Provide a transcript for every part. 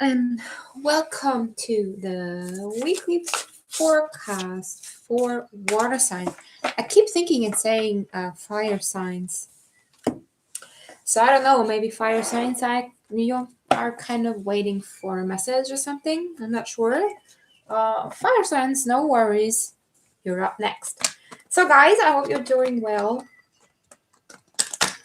and welcome to the weekly forecast for water signs. I keep thinking and saying fire signs. So I don't know, maybe fire signs are kind of waiting for a message or something. I'm not sure. Fire signs, no worries. You're up next. So guys, I hope you're doing well.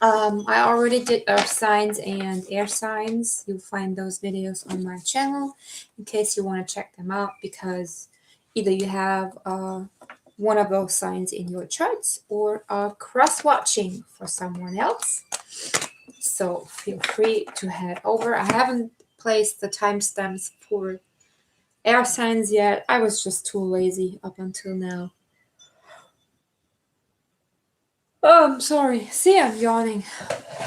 I already did earth signs and air signs. You'll find those videos on my channel in case you want to check them out, because either you have one of those signs in your charts or are cross-watching for someone else. So feel free to head over. I haven't placed the timestamps for air signs yet. I was just too lazy up until now. Oh, I'm sorry. See, I'm yawning.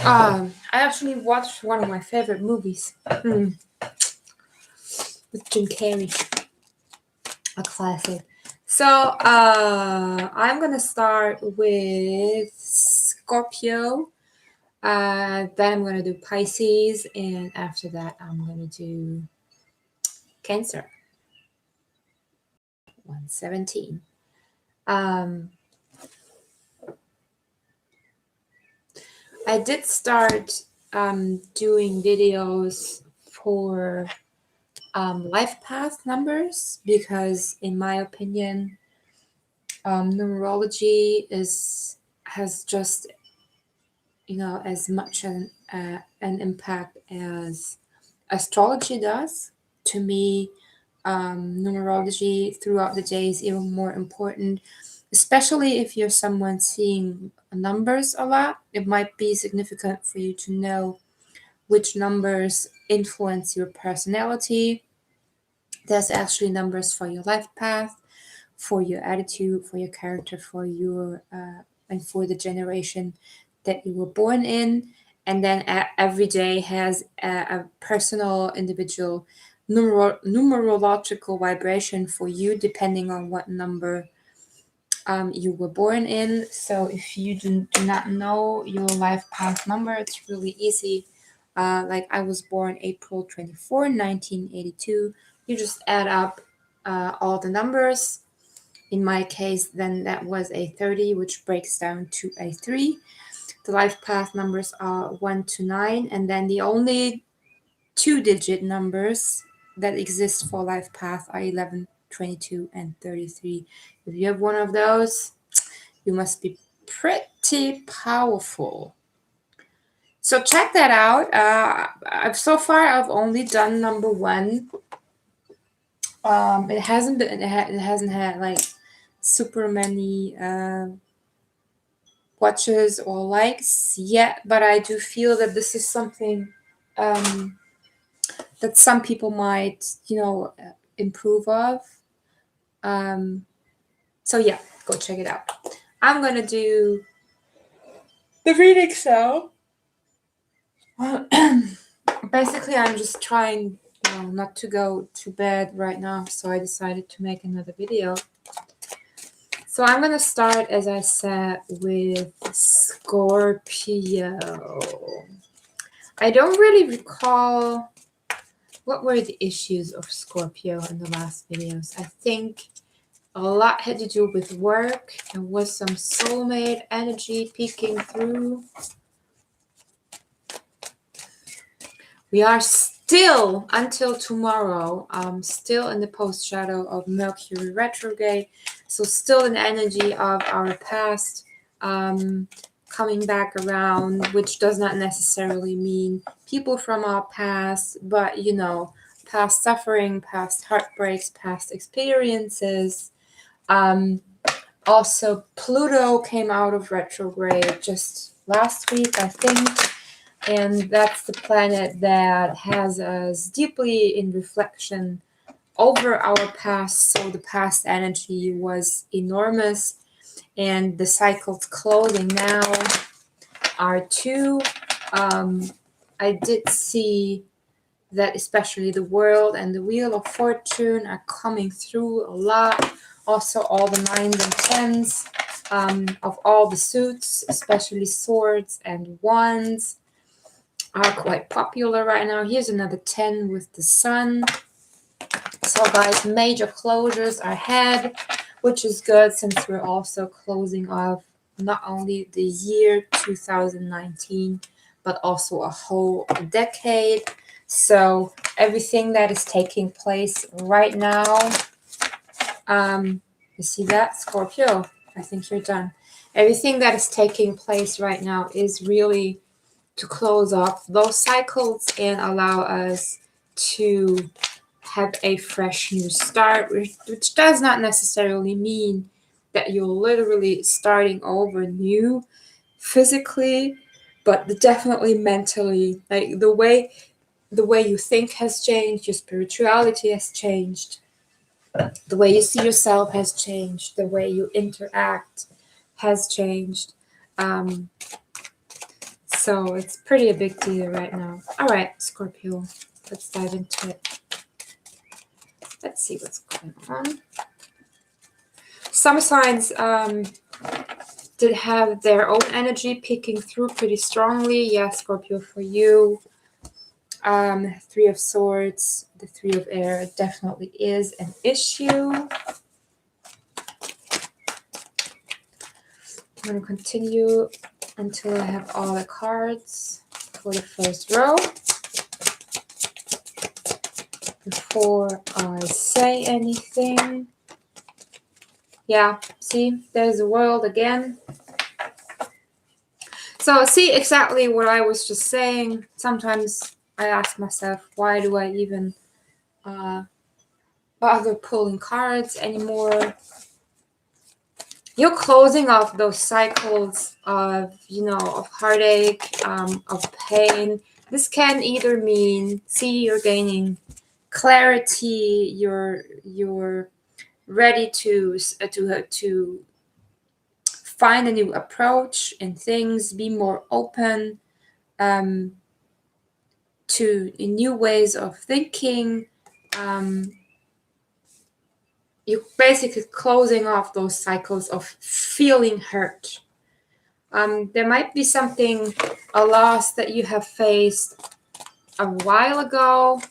I actually watched one of my favorite movies with Jim Carrey, a classic. So I'm gonna start with Scorpio. Then I'm gonna do Pisces, and after that I'm gonna do Cancer. 117. I did start doing videos for life path numbers because, in my opinion, numerology has just as much an impact as astrology does. To me, numerology throughout the day is even more important, especially if you're someone seeing numbers a lot. It might be significant for you to know which numbers influence your personality. There's actually numbers for your life path, for your attitude, for your character, for your and for the generation that you were born in. And then every day has a personal, individual numerological vibration for you, depending on what number you were born in. So if you do not know your life path number, it's really easy. Like I was born April 24, 1982. You just add up all the numbers. In my case, then that was a 30, which breaks down to a 3. The life path numbers are 1 to 9, and then the only 2-digit numbers that exist for life path are 11, 22, and 33. If you have one of those, you must be pretty powerful. So check that out. So far, I've only done number 1. It hasn't had like super many watches or likes yet, but I do feel that this is something that some people might improve of. So yeah, go check it out. I'm gonna do the reading now. Basically, I'm just trying not to go to bed right now, so I decided to make another video. So I'm going to start, as I said, with Scorpio. I don't really recall what were the issues of Scorpio in the last videos. I think a lot had to do with work. There was some soulmate energy peeking through. We are still, until tomorrow, still in the post-shadow of Mercury retrograde. So still an energy of our past coming back around, which does not necessarily mean people from our past, but, past suffering, past heartbreaks, past experiences. Also, Pluto came out of retrograde just last week, I think. And that's the planet that has us deeply in reflection over our past. So the past energy was enormous, and the cycles closing now are too. I did see that especially the World and the Wheel of Fortune are coming through a lot. Also all the 9s and 10s of all the suits, especially swords and wands. are quite popular right now. Here's another 10 with the sun. So guys, major closures are ahead, which is good since we're also closing off not only the year 2019, but also a whole decade. So everything that is taking place right now, you see that, Scorpio? I think you're done. Everything that is taking place right now is really to close off those cycles and allow us to have a fresh new start, which does not necessarily mean that you're literally starting over new physically, but definitely mentally. Like the way you think has changed, your spirituality has changed, the way you see yourself has changed, the way you interact has changed. So it's pretty a big deal right now. All right, Scorpio, let's dive into it. Let's see what's going on. Some signs did have their own energy peeking through pretty strongly. Yeah, Scorpio, for you. 3 of Swords, the 3 of Air definitely is an issue. I'm going to continue until I have all the cards for the first row before I say anything. Yeah, see, there's the World again. So see exactly what I was just saying. Sometimes I ask myself, why do I even bother pulling cards anymore? You're closing off those cycles of, of heartache, of pain. This can either mean, see, you're gaining clarity, you're ready to find a new approach in things, be more open to new ways of thinking. You're basically closing off those cycles of feeling hurt. There might be something, a loss that you have faced a while ago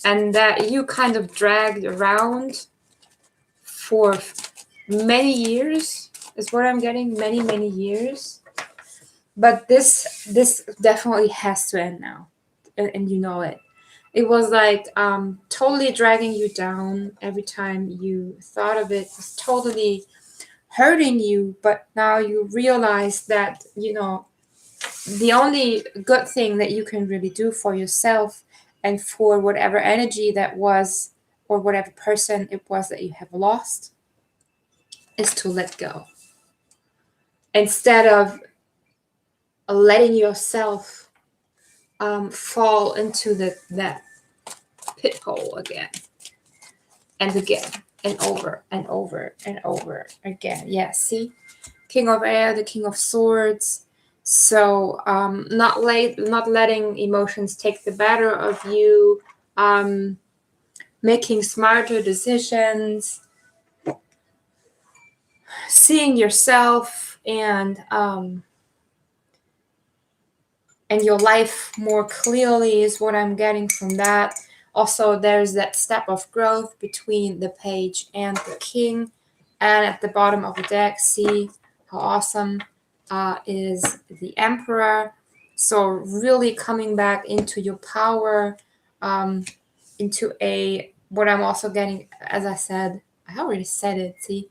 and that you kind of dragged around for many years, is what I'm getting, many years. But this definitely has to end now, and you know it. It was like totally dragging you down every time you thought of it. It was totally hurting you, but now you realize that, the only good thing that you can really do for yourself and for whatever energy that was, or whatever person it was that you have lost, is to let go. Instead of letting yourself fall into that pit hole again and again and over and over and over again. Yeah, see? King of Air, the King of Swords. So not letting emotions take the better of you, making smarter decisions, seeing yourself and your life more clearly is what I'm getting from that. Also, there's that step of growth between the Page and the King. And at the bottom of the deck, see how awesome is the Emperor. So really coming back into your power, into what I'm also getting, as I said, I already said it, see?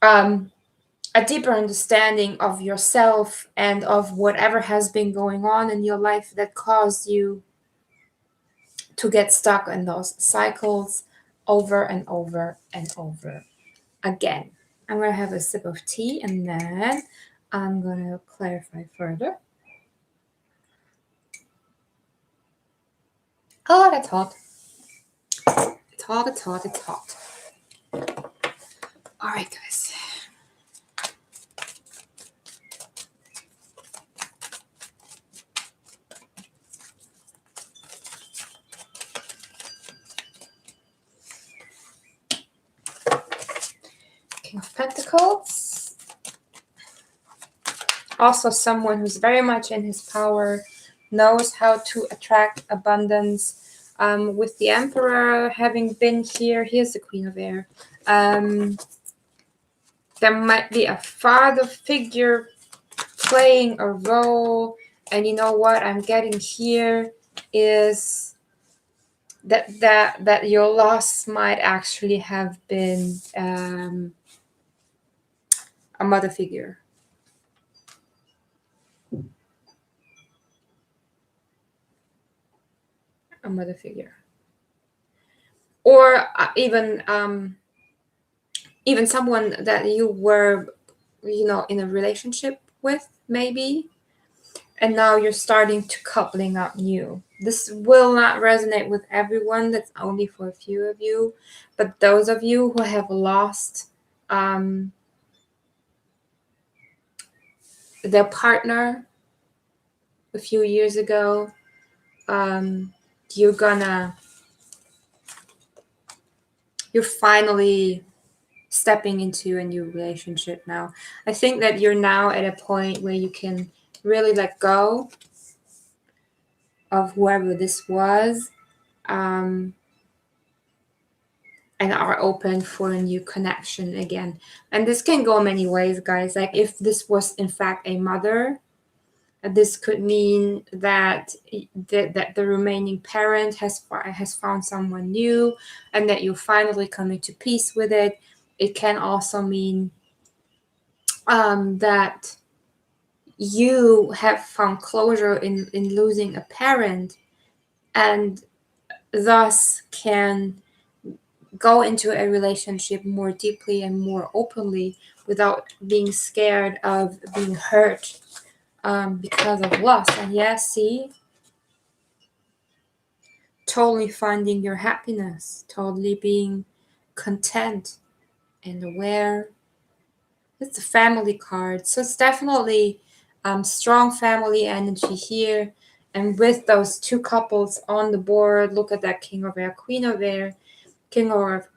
A deeper understanding of yourself and of whatever has been going on in your life that caused you to get stuck in those cycles over and over and over again. I'm going to have a sip of tea and then I'm going to clarify further. Oh, that's hot. It's hot, it's hot, it's hot. All right, guys. King of Pentacles. Also someone who's very much in his power, knows how to attract abundance. With the Emperor having been here, here's the Queen of Air. There might be a father figure playing a role, and you know what I'm getting here is that your loss might actually have been a mother figure. A mother figure. Or even someone that you were, in a relationship with, maybe, and now you're starting to coupling up new. This will not resonate with everyone. That's only for a few of you. But those of you who have lost their partner a few years ago, you're finally stepping into a new relationship now. I think that you're now at a point where you can really let go of whoever this was, and are open for a new connection again. And this can go many ways, guys. Like, if this was in fact a mother, this could mean that the remaining parent has found someone new, and that you're finally coming to peace with it. It can also mean that you have found closure in losing a parent, and thus can go into a relationship more deeply and more openly without being scared of being hurt because of loss. And yes, see, totally finding your happiness, totally being content and aware. It's a family card, so it's definitely strong family energy here. And with those two couples on the board, look at that King of Air, Queen of Air, King of Earth,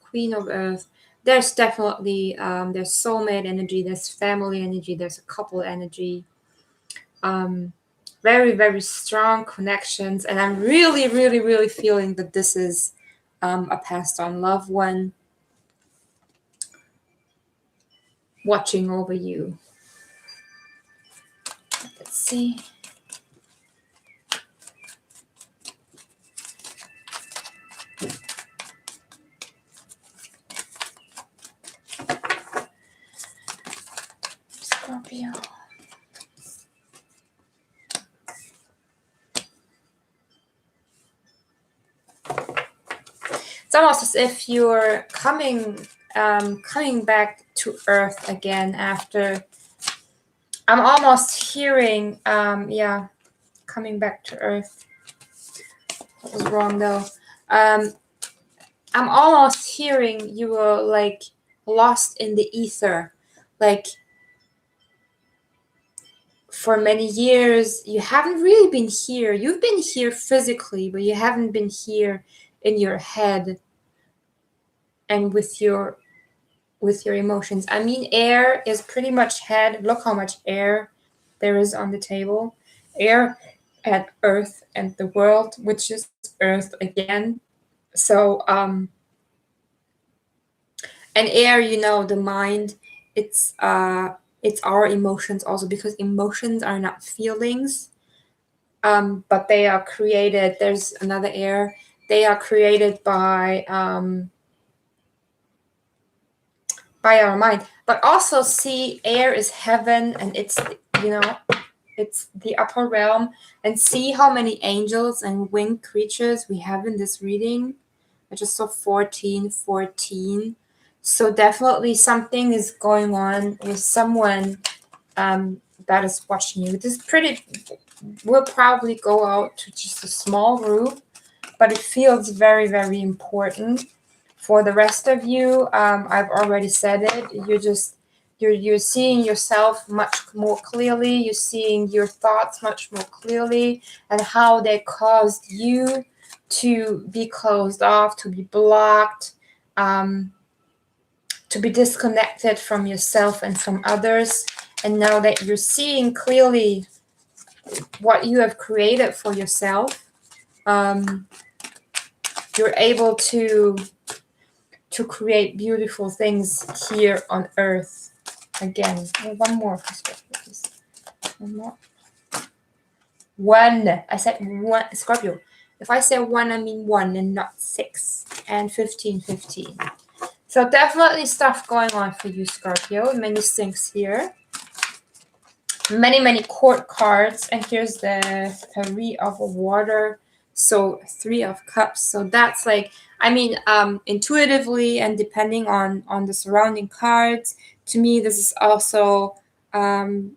Queen of Earth. There's definitely there's soulmate energy, there's family energy, there's a couple energy. Very, very strong connections, and I'm really, really, really feeling that this is a passed on loved one watching over you. Let's see. Scorpio. It's almost as if you're coming back to Earth again after. I'm almost hearing, coming back to Earth. That was wrong though. I'm almost hearing you were like lost in the ether, like for many years you haven't really been here. You've been here physically, but you haven't been here in your head and with your emotions. I mean, air is pretty much head. Look how much air there is on the table. Air and earth and the world, which is earth again. So and air, the mind, it's our emotions also, because emotions are not feelings, but they are created. There's another air. They are created by our mind. But also, see, air is heaven, and it's it's the upper realm. And see how many angels and winged creatures we have in this reading. I just saw 14. So definitely something is going on with someone that is watching you. This will probably go out to just a small group, but it feels very, very important. For the rest of you, I've already said it. You're seeing yourself much more clearly. You're seeing your thoughts much more clearly, and how they caused you to be closed off, to be blocked, to be disconnected from yourself and from others. And now that you're seeing clearly what you have created for yourself, you're able to create beautiful things here on earth. Again, one more for Scorpio, please. One more. One. I said one. Scorpio. If I say one, I mean one and not 6. And 15, 15. So definitely stuff going on for you, Scorpio. Many things here. Many court cards. And here's the 3 of water. So 3 of cups. So that's like, I mean, intuitively and depending on the surrounding cards, to me, this is also doing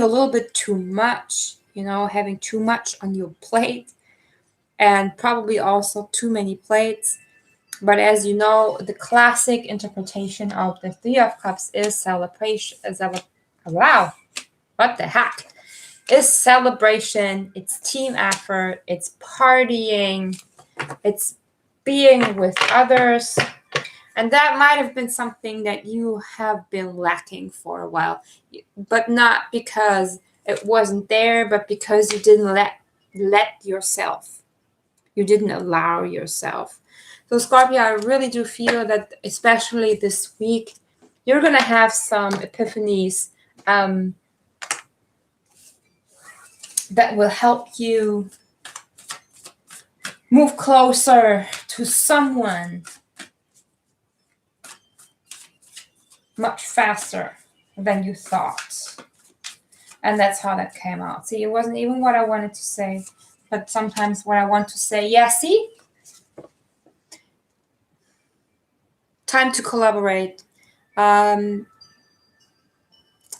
a little bit too much, you know, having too much on your plate, and probably also too many plates. But as you know, the classic interpretation of the 3 of Cups is celebration. Wow, what the heck? It's celebration, it's team effort, it's partying, it's being with others. And that might have been something that you have been lacking for a while, but not because it wasn't there, but because you didn't let yourself. You didn't allow yourself. So Scorpio, I really do feel that, especially this week, you're going to have some epiphanies that will help you move closer to someone much faster than you thought. And that's how that came out. See, it wasn't even what I wanted to say, but sometimes what I want to say, yeah, see? Time to collaborate.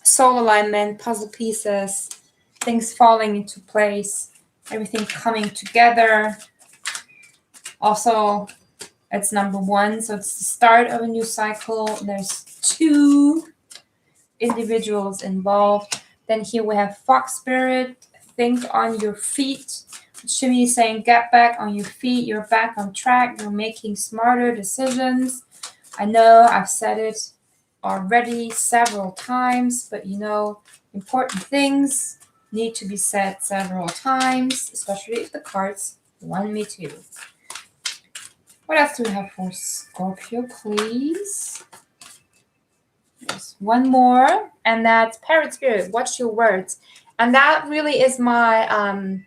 Soul alignment, puzzle pieces, things falling into place, everything coming together. Also, it's number 1, so it's the start of a new cycle. There's 2 individuals involved. Then here we have Fox Spirit, think on your feet. Shimmy is saying, get back on your feet. You're back on track. You're making smarter decisions. I know I've said it already several times, but you know, important things need to be said several times, especially if the cards want me to. What else do we have for Scorpio, please? There's one more, and that's Parrot Spirit. Watch your words. And that really is my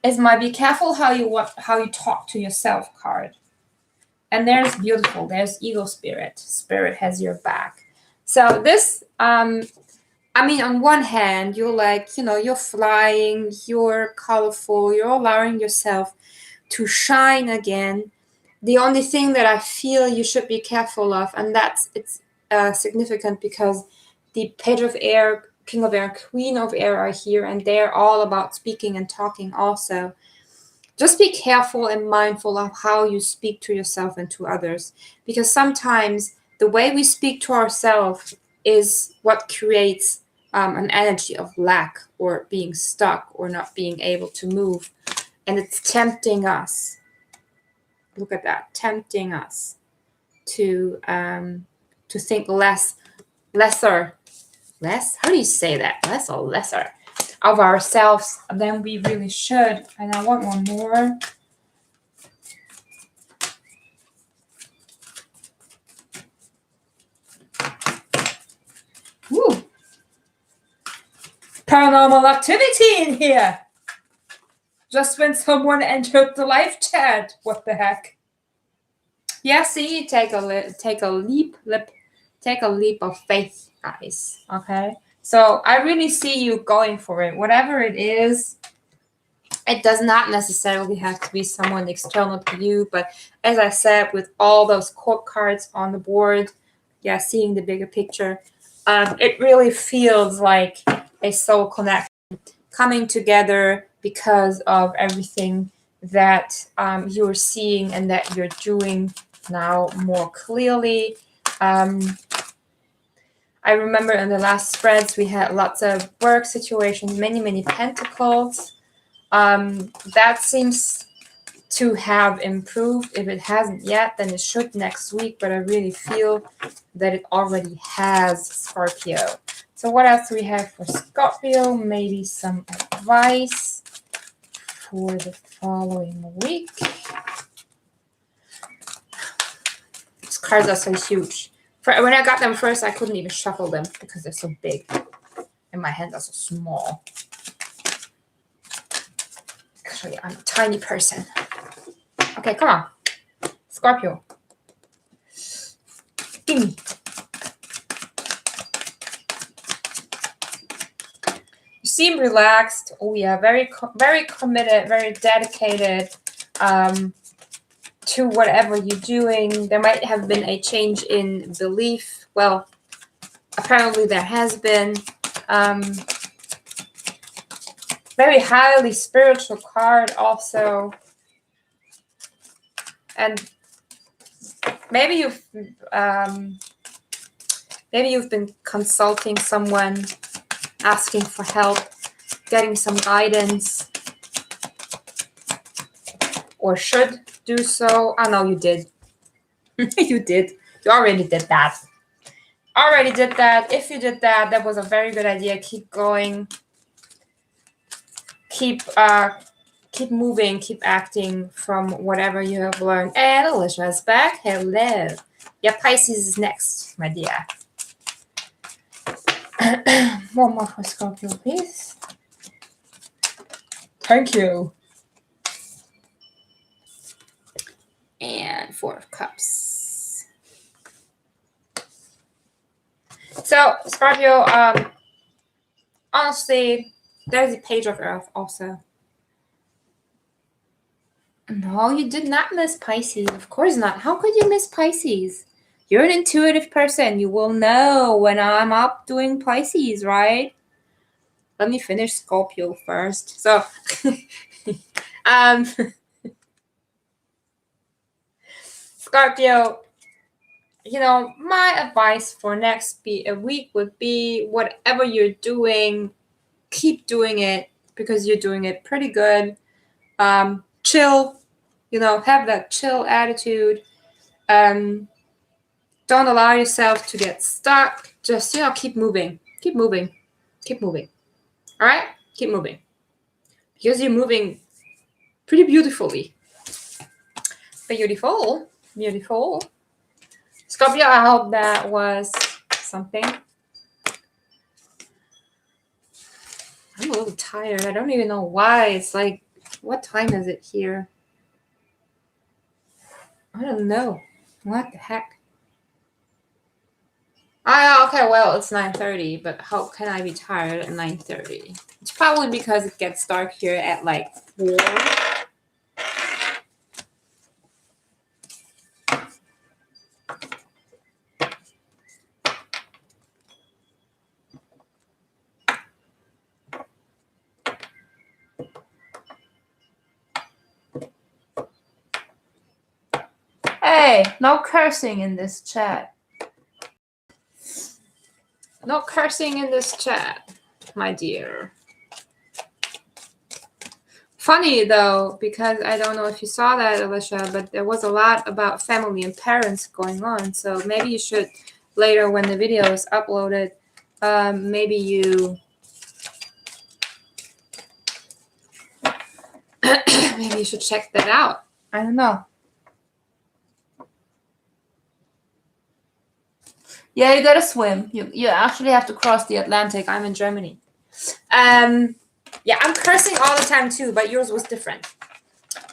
be careful how you talk to yourself card. And there's beautiful. There's Eagle Spirit. Spirit has your back. So this, I mean, on one hand, you're like, you know, you're flying, you're colorful, you're allowing yourself to shine again. The only thing that I feel you should be careful of, and it's significant because the Page of Air, King of Air, Queen of Air are here, and they're all about speaking and talking also. Just be careful and mindful of how you speak to yourself and to others, because sometimes the way we speak to ourselves is what creates an energy of lack or being stuck or not being able to move, and it's tempting us. Look at that, tempting us to think lesser. How do you say that? Less or lesser of ourselves than we really should. And I want one more. Woo! Paranormal activity in here. Just when someone entered the live chat. What the heck? Yeah, see, take a leap of faith, guys. Okay, so I really see you going for it. Whatever it is, it does not necessarily have to be someone external to you. But as I said, with all those court cards on the board, yeah, seeing the bigger picture, it really feels like a soul connection coming together because of everything that you're seeing and that you're doing now more clearly. I remember in the last spreads, we had lots of work situations, many pentacles. That seems to have improved. If it hasn't yet, then it should next week, but I really feel that it already has, Scorpio. So what else do we have for Scorpio? Maybe some advice for the following week. These cards are so huge. When I got them first, I couldn't even shuffle them because they're so big. And my hands are so small. Actually, I'm a tiny person. Okay, come on. Scorpio. Give me. You seem relaxed. Oh yeah, very committed, very dedicated to whatever you're doing. There might have been a change in belief. Well, apparently there has been. Very highly spiritual card also. And maybe you've been consulting someone, asking for help, getting some guidance, or should do so. I know you did. You did. You already did that. Already did that. If you did that, that was a very good idea. Keep going. Keep moving. Keep acting from whatever you have learned. And Alicia's back. Hello. Yeah, Pisces is next, my dear. One more for Scorpio, please. Thank you. And 4 of Cups. So, Scorpio, honestly, there's a Page of Earth also. No, you did not miss Pisces. Of course not. How could you miss Pisces? You're an intuitive person. You will know when I'm up doing Pisces, right? Let me finish Scorpio first. So, Scorpio, you know, my advice for next week would be whatever you're doing, keep doing it because you're doing it pretty good. Chill, you know, have that chill attitude. Don't allow yourself to get stuck. Just, you know, keep moving. Keep moving. Keep moving. All right? Keep moving. Because you're moving pretty beautifully. Beautiful. Beautiful. Scorpio, I hope that was something. I'm a little tired. I don't even know why. It's like, what time is it here? I don't know. What the heck? Okay, well, it's 9:30, but how can I be tired at 9:30? It's probably because it gets dark here at like 4. Hey, no cursing in this chat. No cursing in this chat, my dear. Funny though, because I don't know if you saw that, Alicia, but there was a lot about family and parents going on. So maybe you should later, when the video is uploaded, maybe you maybe you should check that out. I don't know. Yeah, you gotta swim. You actually have to cross the Atlantic. I'm in Germany. Yeah, I'm cursing all the time too, but yours was different.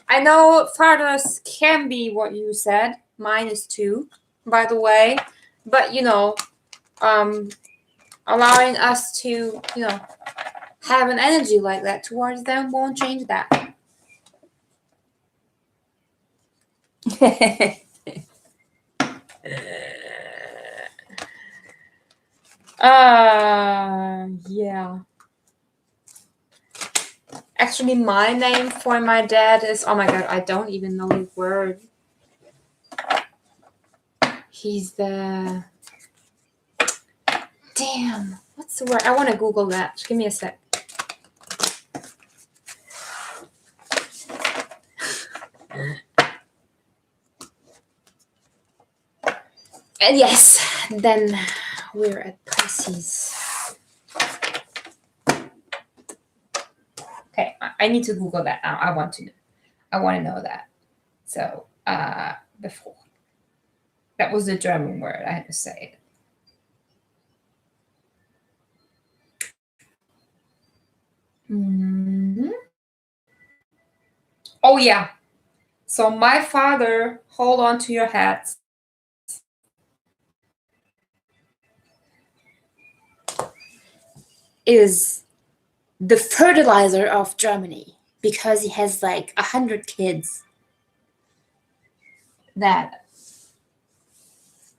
I know fathers can be what you said. Mine is 2, by the way. But, you know, allowing us to, you know, have an energy like that towards them won't change that. Yeah. Actually, my name for my dad is, oh my god, I don't even know the word. He's the, damn, what's the word? I want to Google that. Just give me a sec. And yes, then we're at Pisces. Okay, I need to Google that now. I want to know that. So before. That was the German word. I had to say it. Mm-hmm. Oh yeah. So my father, hold on to your hats. Is the fertilizer of Germany because he has like 100 kids that,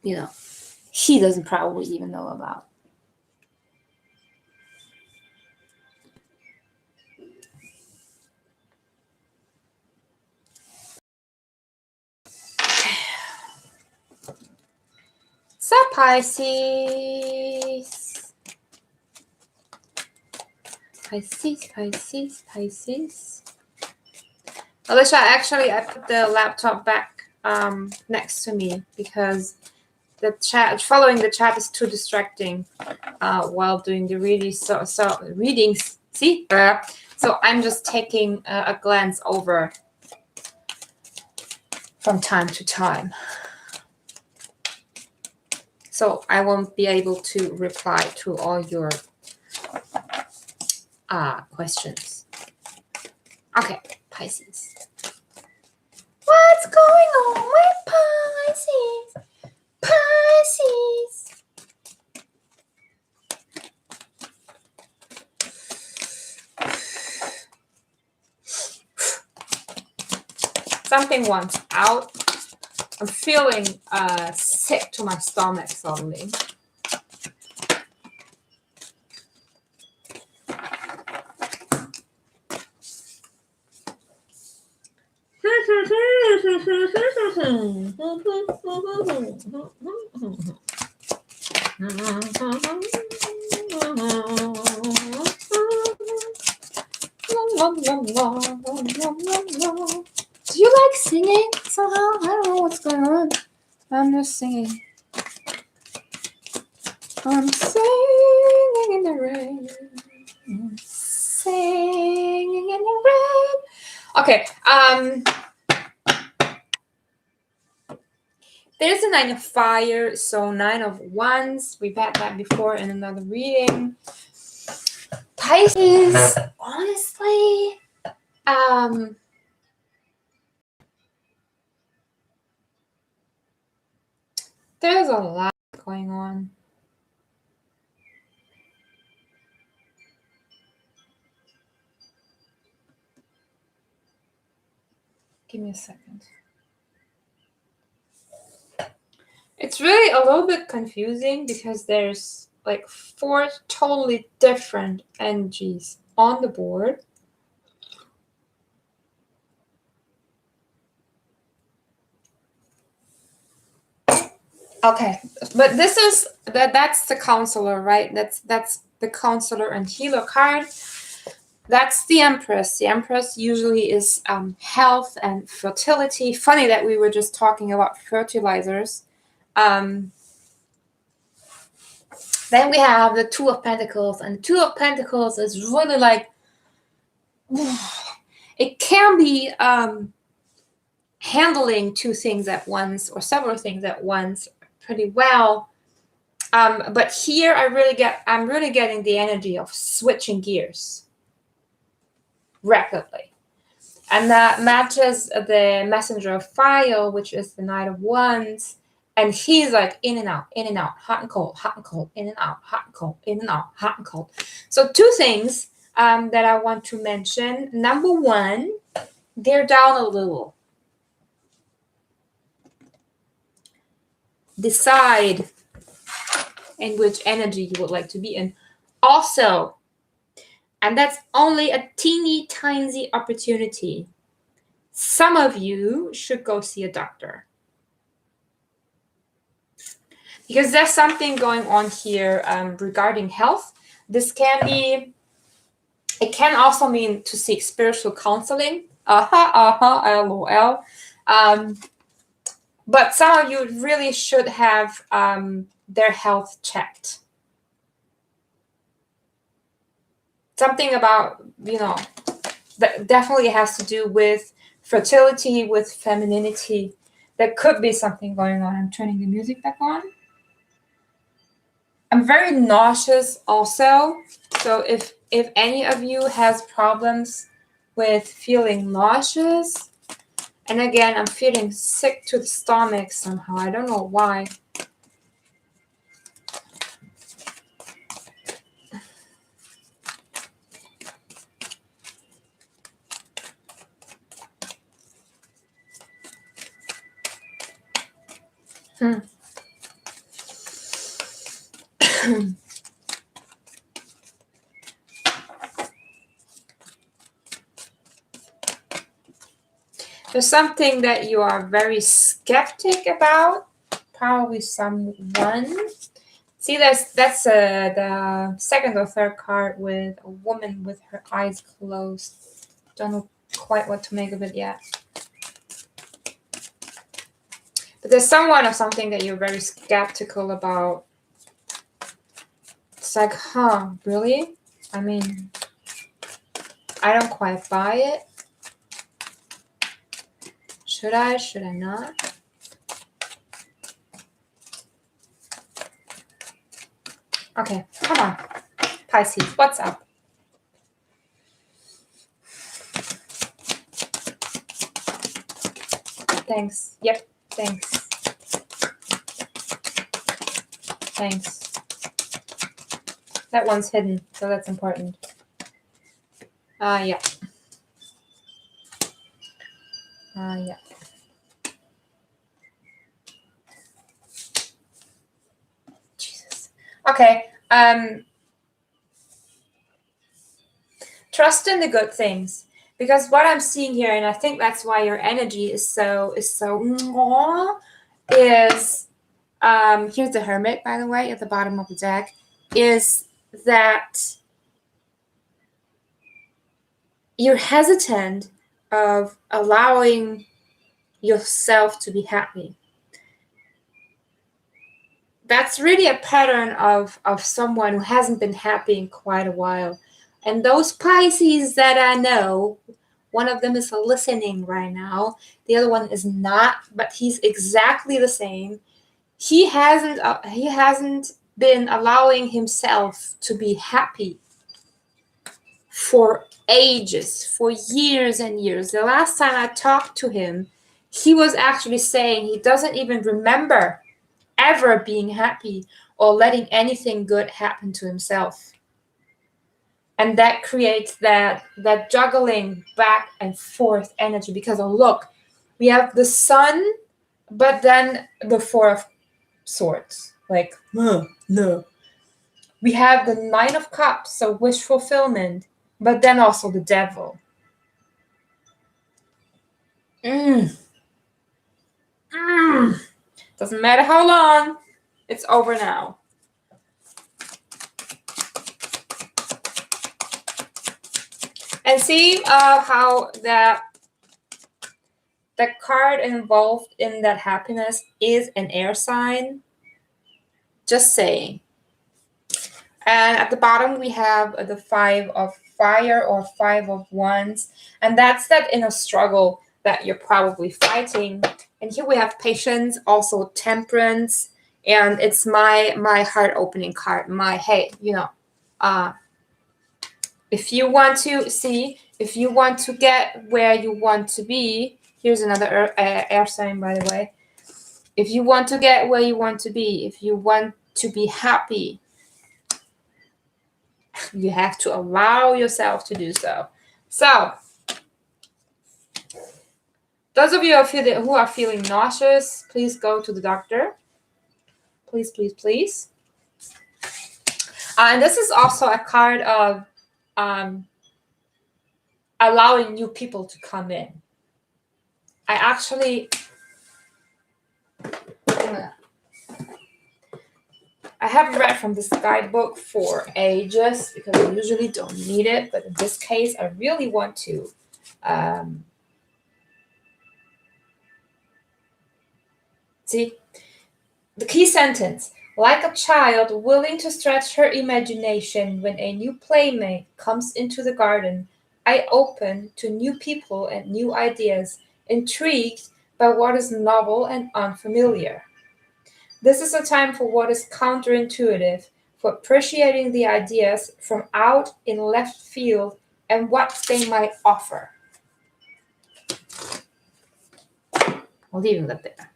you know, he doesn't probably even know about. So Pisces. Pisces. Alicia, actually, I put the laptop back next to me because following the chat is too distracting while doing the readings. So readings. See, so I'm just taking a glance over from time to time. So I won't be able to reply to all your questions. Okay, Pisces. What's going on with Pisces? Pisces. Something wants out. I'm feeling sick to my stomach suddenly. Do you like singing somehow? I don't know what's going on. I'm just singing. I'm singing in the rain. Singing in the rain. Okay. There's a 9 of fire, so 9 of wands. We've had that before in another reading. Pisces, honestly, there's a lot going on. Give me a second. It's really a little bit confusing because there's like 4 totally different energies on the board. Okay, but this is that's the counselor, right? That's the counselor and healer card. That's the Empress. The Empress usually is health and fertility. Funny that we were just talking about fertilizers. Then we have the Two of Pentacles, and the Two of Pentacles is really like, it can be handling 2 things at once or several things at once pretty well. But here I'm really getting the energy of switching gears rapidly. And that matches the Messenger of Fire, which is the Knight of Wands. And he's like in and out, hot and cold, in and out, hot and cold, in and out, hot and cold. So 2 things that I want to mention. Number 1, gear down a little. Decide in which energy you would like to be in. Also, and that's only a teeny tiny opportunity, some of you should go see a doctor. Because there's something going on here regarding health. This can be, it can also mean to seek spiritual counseling. LOL. But some of you really should have their health checked. Something about, That definitely has to do with fertility, with femininity. There could be something going on. I'm turning the music back on. I'm very nauseous also. So if any of you has problems with feeling nauseous, and again, I'm feeling sick to the stomach somehow. I don't know why. There's something that you are very skeptic about. Probably someone. See, that's the second or third card with a woman with her eyes closed. Don't know quite what to make of it yet. But there's someone or something that you're very skeptical about. It's like, huh, really? I mean, I don't quite buy it. Should I? Should I not? Okay, come on. Pisces, what's up? Thanks. Yep, thanks. Thanks. That one's hidden, so that's important. Yeah. Yeah. Jesus. Okay. Trust in the good things, because what I'm seeing here, and I think that's why your energy is so is here's the Hermit, by the way, at the bottom of the deck, is that you're hesitant of allowing yourself to be happy. That's really a pattern of someone who hasn't been happy in quite a while. And those Pisces that I know, one of them is listening right now, the other one is not, but he's exactly the same. He hasn't been allowing himself to be happy for ages, for years and years. The last time I talked to him, he was actually saying he doesn't even remember ever being happy or letting anything good happen to himself. And that creates that juggling back and forth energy, because look, we have the Sun, but then the Four of Swords, like no. We have the Nine of Cups, so wish fulfillment, but then also the Devil. Doesn't matter how long, it's over now. And see how the card involved in that happiness is an air sign. Just saying. And at the bottom we have the Five of Fire or Five of Wands, and that's that inner struggle that you're probably fighting. And here we have Patience, also Temperance, and it's my heart opening card. My, hey, if you want to get where you want to be, here's another air sign, by the way. If you want to get where you want to be, if you want to be happy, you have to allow yourself to do so. So, those of you who are feeling nauseous, please go to the doctor. Please, please, please. And this is also a card of allowing new people to come in. I haven't read from this guidebook for ages because I usually don't need it, but in this case, I really want to. See, the key sentence: like a child willing to stretch her imagination when a new playmate comes into the garden, I open to new people and new ideas, intrigued by what is novel and unfamiliar. This is a time for what is counterintuitive, for appreciating the ideas from out in left field and what they might offer. I'll leave it there.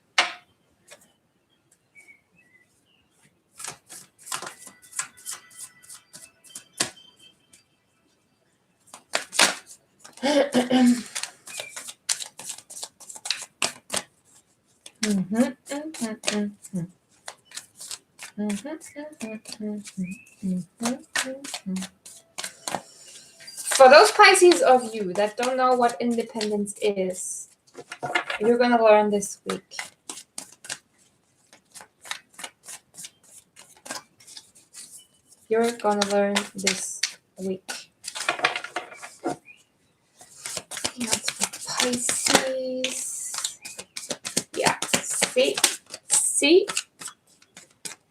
For those Pisces of you that don't know what independence is, you're going to learn this week. You're going to learn this week. That's for Pisces. Yeah, see?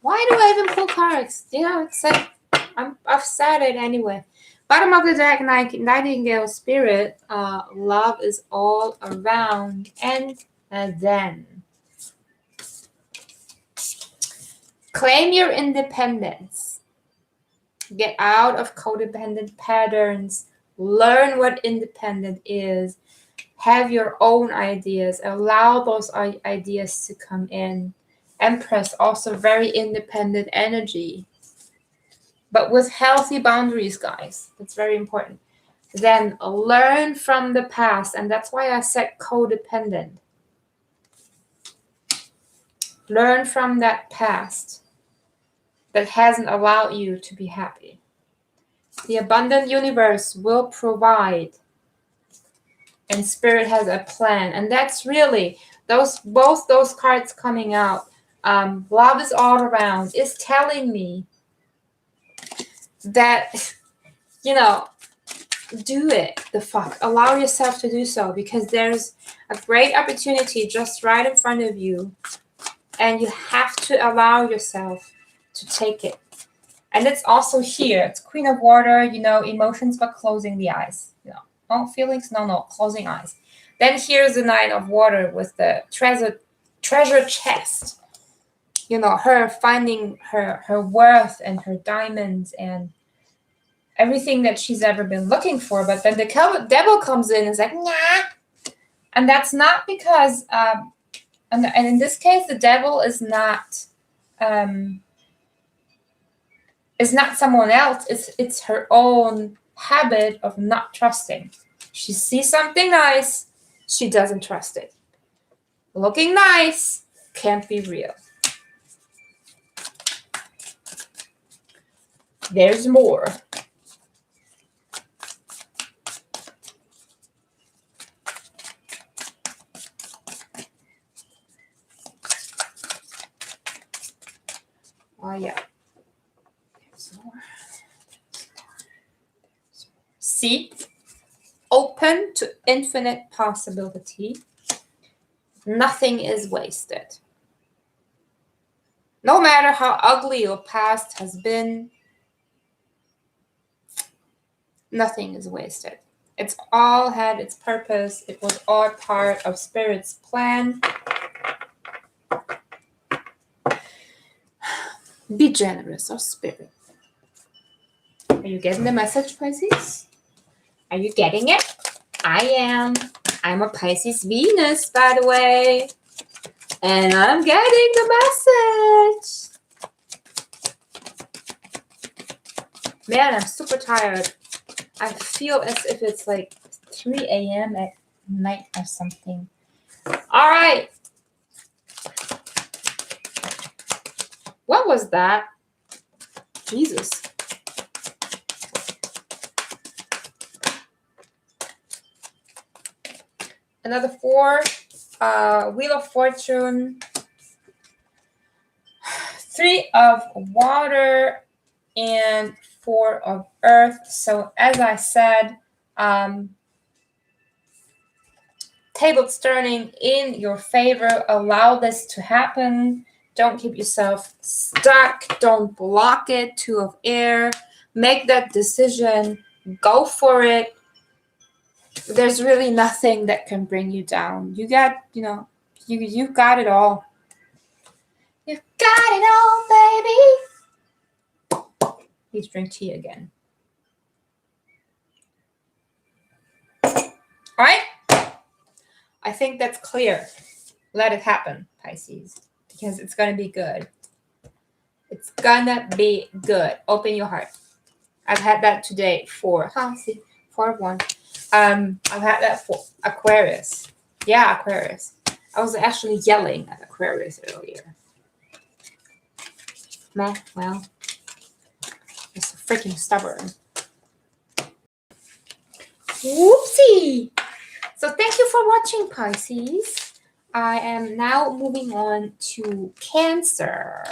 Why do I even pull cards? It's like, I've said it anyway. Bottom of the deck, Nightingale Spirit. Love is all around. And then. Claim your independence. Get out of codependent patterns. Learn what independent is. Have your own ideas. Allow those ideas to come in. Empress, also very independent energy. But with healthy boundaries, guys. That's very important. Then learn from the past. And that's why I said codependent. Learn from that past that hasn't allowed you to be happy. The abundant universe will provide. And Spirit has a plan. And that's really, both those cards coming out, love is all around, is telling me that, do it the fuck. Allow yourself to do so, because there's a great opportunity just right in front of you. And you have to allow yourself to take it. And it's also here. It's Queen of Water, emotions, but closing the eyes. No feelings, no, closing eyes. Then here's the Nine of Water with the treasure chest. Her finding her worth and her diamonds and everything that she's ever been looking for. But then the devil comes in and is like, nah. And that's not because, and in this case, the devil is not someone else. It's her own habit of not trusting. She sees something nice, she doesn't trust it. Looking nice can't be real. There's more. Oh yeah. There's more. See? Open to infinite possibility. Nothing is wasted. No matter how ugly your past has been, nothing is wasted. It's all had its purpose. It was all part of Spirit's plan. Be generous of Spirit. Are you getting the message, Pisces? Are you getting it? I am. I'm a Pisces Venus, by the way. And I'm getting the message. Man, I'm super tired. I feel as if it's like 3 a.m. at night or something. All right. What was that? Jesus. Another 4, Wheel of Fortune, 3 of Water, and 4 of Earth. So as I said, tables turning in your favor. Allow this to happen. Don't keep yourself stuck. Don't block it. 2 of Air. Make that decision. Go for it. There's really nothing that can bring you down. You got, you got it all. You've got it all, baby. Please drink tea again. All right? I think that's clear. Let it happen, Pisces, because it's going to be good. It's going to be good. Open your heart. I've had that today for, 4 of 1. I've had that for Aquarius. Yeah, Aquarius. I was actually yelling at Aquarius earlier. Well, it's freaking stubborn. Whoopsie! So thank you for watching, Pisces. I am now moving on to Cancer,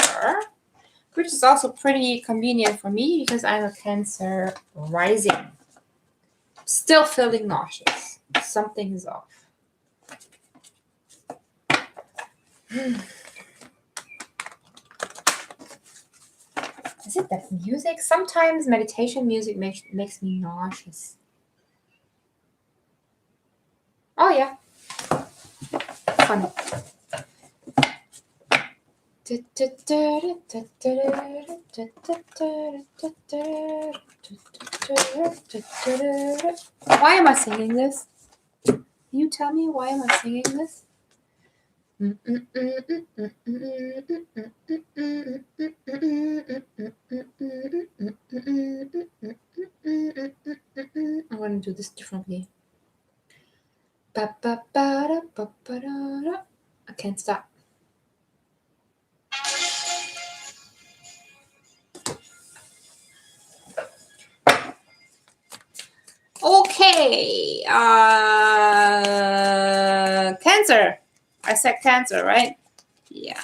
which is also pretty convenient for me because I'm a Cancer rising. Still feeling nauseous. Something is off. Is it that music? Sometimes meditation music makes me nauseous. Oh, yeah. Fun. Why am I singing this? Can you tell me why am I singing this? I want to do this differently. I can't stop. Okay. Cancer. I said Cancer, right? Yeah.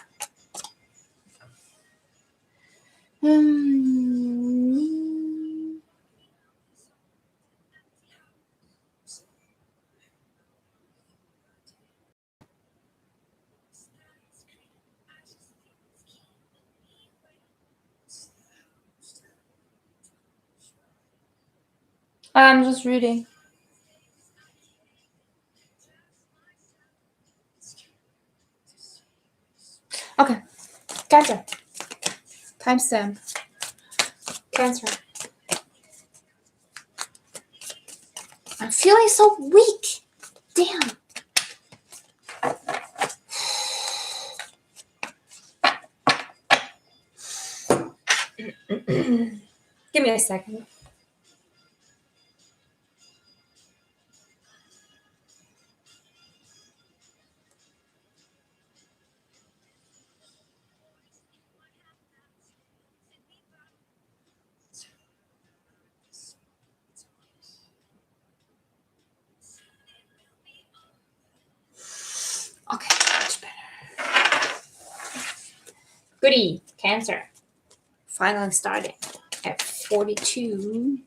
I'm just reading. Okay. Cancer. Timestamp. Cancer. I'm feeling so weak. Damn. Give me a second. Okay, much better. Goody, Cancer. Finally starting at 42:23.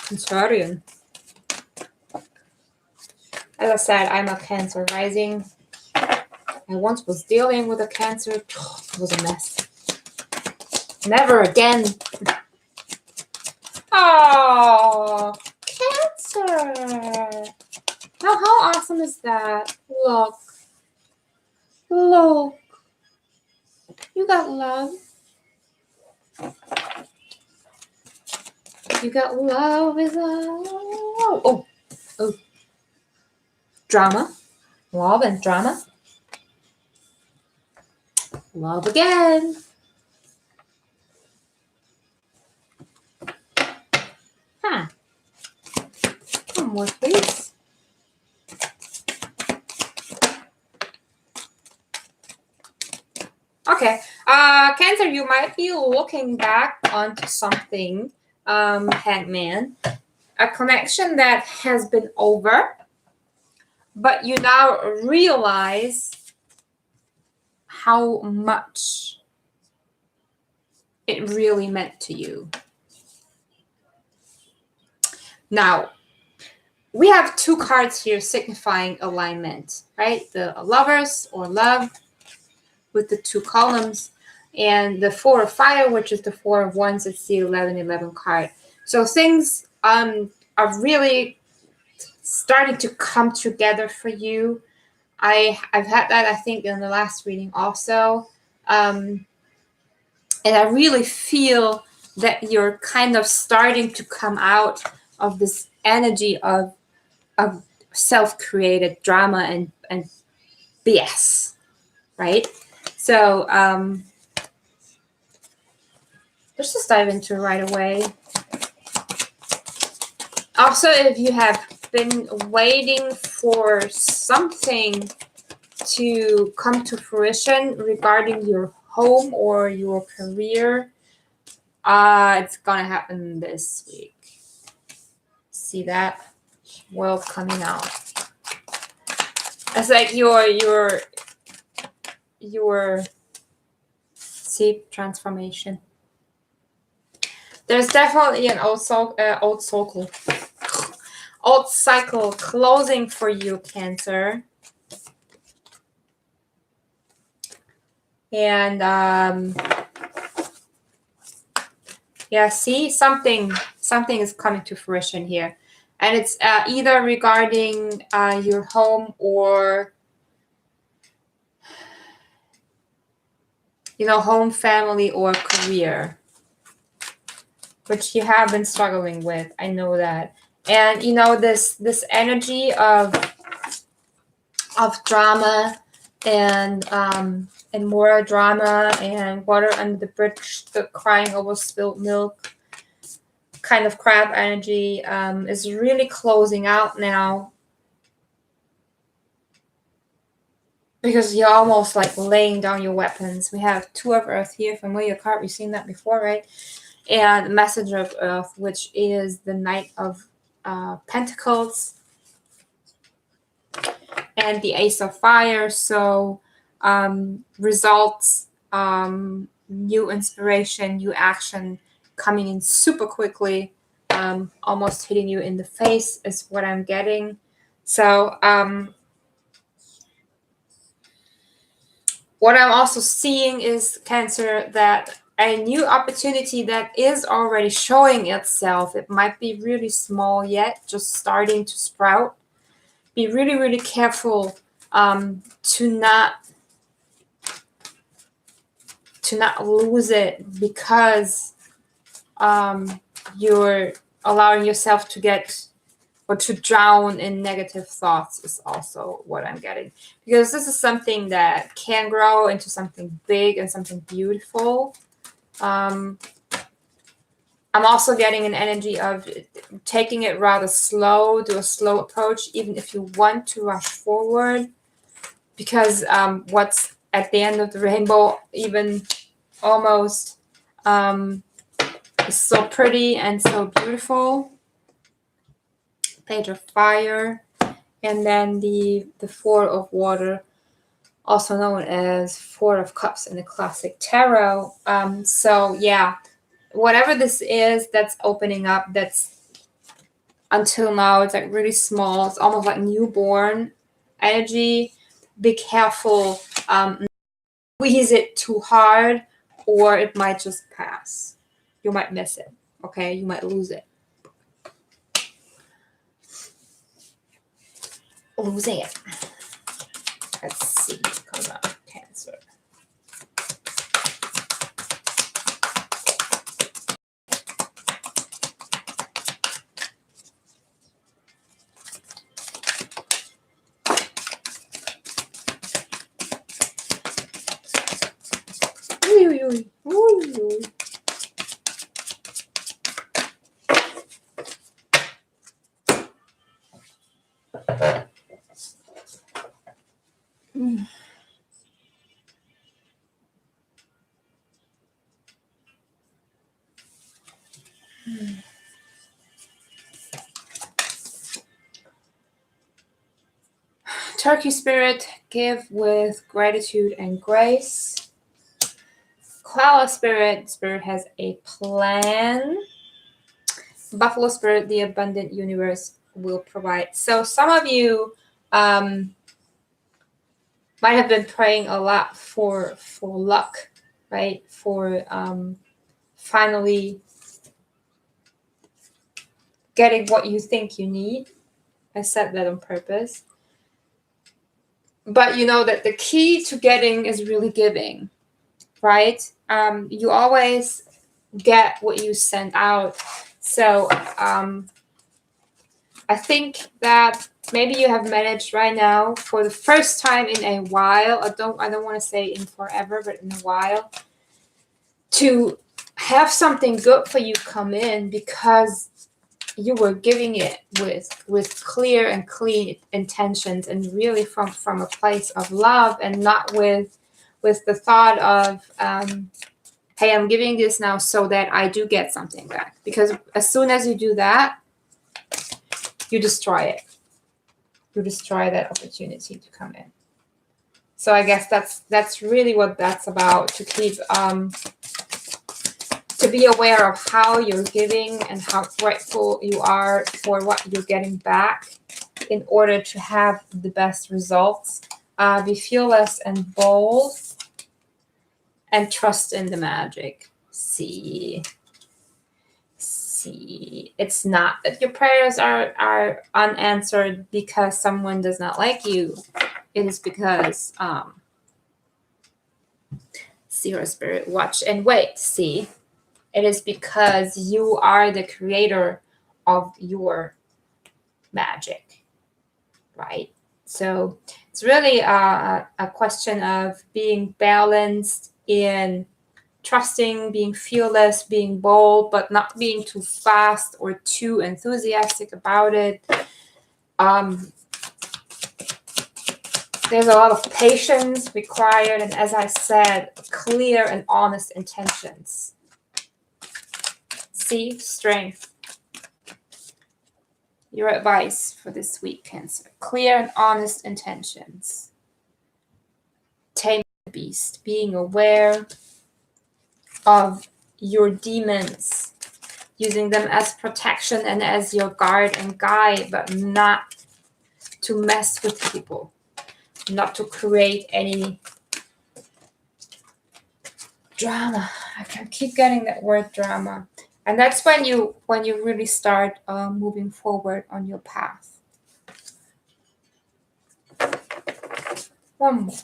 Cancerian. As I said, I'm a Cancer rising. I once was dealing with a Cancer. It was a mess. Never again. Oh, Cancer. How awesome is that? Look. Look. You got love. You got love is love. Oh. Drama. Love and drama. Love again. One more, please. Okay. Cancer, you might be looking back onto something, Hangman. A connection that has been over, but you now realize how much it really meant to you. Now, we have 2 cards here signifying alignment, right? The Lovers or love with the 2 columns, and the 4 of Fire, which is the 4 of Wands. It's the 11-11 card. So things are really starting to come together for you. I've had that, I think, in the last reading also. And I really feel that you're kind of starting to come out of this energy of self-created drama and BS, right? So let's just dive into it right away. Also, if you have been waiting for something to come to fruition regarding your home or your career, it's gonna happen this week. See that? World coming out. It's like your see transformation. There's definitely an old cycle closing for you, Cancer. And yeah, see, something is coming to fruition here, and it's either regarding your home or home, family, or career, which you have been struggling with. I know that. And this energy of drama and more drama and water under the bridge, the crying over spilled milk kind of crap energy is really closing out now, because you're almost like laying down your weapons. We have Two of Earth here, familiar card. We've seen that before, right? And Messenger of Earth, which is the Knight of Pentacles, and the Ace of Fire. So results, new inspiration, new action coming in super quickly, almost hitting you in the face is what I'm getting. So what I'm also seeing is, Cancer, that a new opportunity that is already showing itself. It might be really small yet, just starting to sprout. Be really, really careful to not lose it, because you're allowing yourself to get or to drown in negative thoughts is also what I'm getting, because this is something that can grow into something big and something beautiful. I'm also getting an energy of taking it rather slow, do a slow approach, even if you want to rush forward, because what's at the end of the rainbow, even almost, is so pretty and so beautiful. Page of Fire, and then the Four of Water, also known as Four of Cups in the classic tarot. So yeah, whatever this is that's opening up, that's until now it's like really small, it's almost like newborn energy. Be careful, squeeze it too hard, or it might just pass. You might miss it, okay? You might lose it. Losing it. Let's see. Come on, Cancer. Turkey Spirit, give with gratitude and grace. Koala Spirit, Spirit has a plan. Buffalo Spirit, the abundant universe will provide. So some of you might have been praying a lot for luck, right? For finally getting what you think you need. I said that on purpose. But you know that the key to getting is really giving, right? You always get what you send out. So I think that maybe you have managed right now for the first time in a while, I don't want to say in forever, but in a while, to have something good for you come in because you were giving it with clear and clean intentions and really from a place of love and not with the thought of hey, I'm giving this now so that I do get something back. Because as soon as you do that, you destroy it. You destroy that opportunity to come in. So I guess that's really what that's about, to keep to be aware of how you're giving and how grateful you are for what you're getting back in order to have the best results. Be fearless and bold and trust in the magic. See, it's not that your prayers are unanswered because someone does not like you. It is because Zero Spirit, watch and wait. See, it is because you are the creator of your magic, right? So it's really a question of being balanced in trusting, being fearless, being bold, but not being too fast or too enthusiastic about it. There's a lot of patience required, and as I said, clear and honest intentions. See, strength. Your advice for this week, Cancer. Clear and honest intentions. Tame the beast. Being aware of your demons. Using them as protection and as your guard and guide, but not to mess with people. Not to create any drama. I can keep getting that word drama. And that's when you really start moving forward on your path. One more.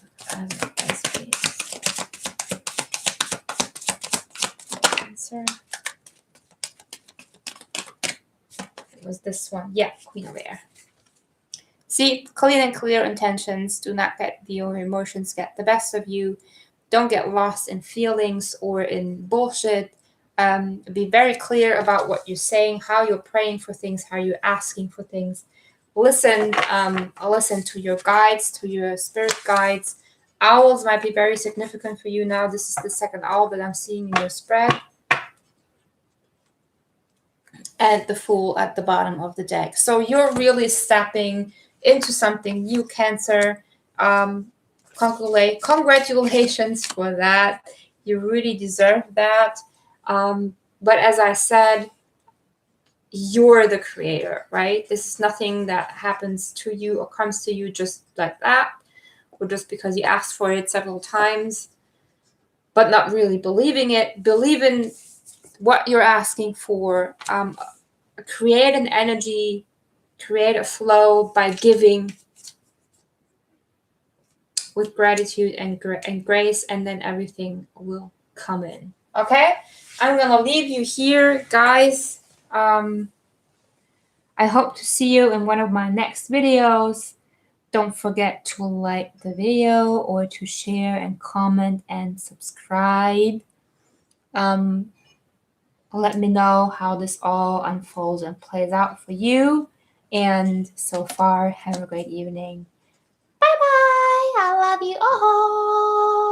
Answer. It was this one. Yeah, Queen Bear. See, clean and clear intentions. Do not let your emotions get the best of you. Don't get lost in feelings or in bullshit. Be very clear about what you're saying, how you're praying for things, how you're asking for things. Listen to your guides, to your spirit guides. Owls might be very significant for you now. This is the second owl that I'm seeing in your spread. And the Fool at the bottom of the deck. So you're really stepping into something new, Cancer. Congratulations for that. You really deserve that. But as I said, you're the creator, right? This is nothing that happens to you or comes to you just like that, or just because you asked for it several times, but not really believing it. Believe in what you're asking for. Create an energy, create a flow by giving with gratitude and grace, and then everything will come in. Okay, I'm gonna leave you here, guys. I hope to see you in one of my next videos. Don't forget to like the video or to share and comment and subscribe. Let me know how this all unfolds and plays out for you. And so far, have a great evening. Bye-bye. I love you all.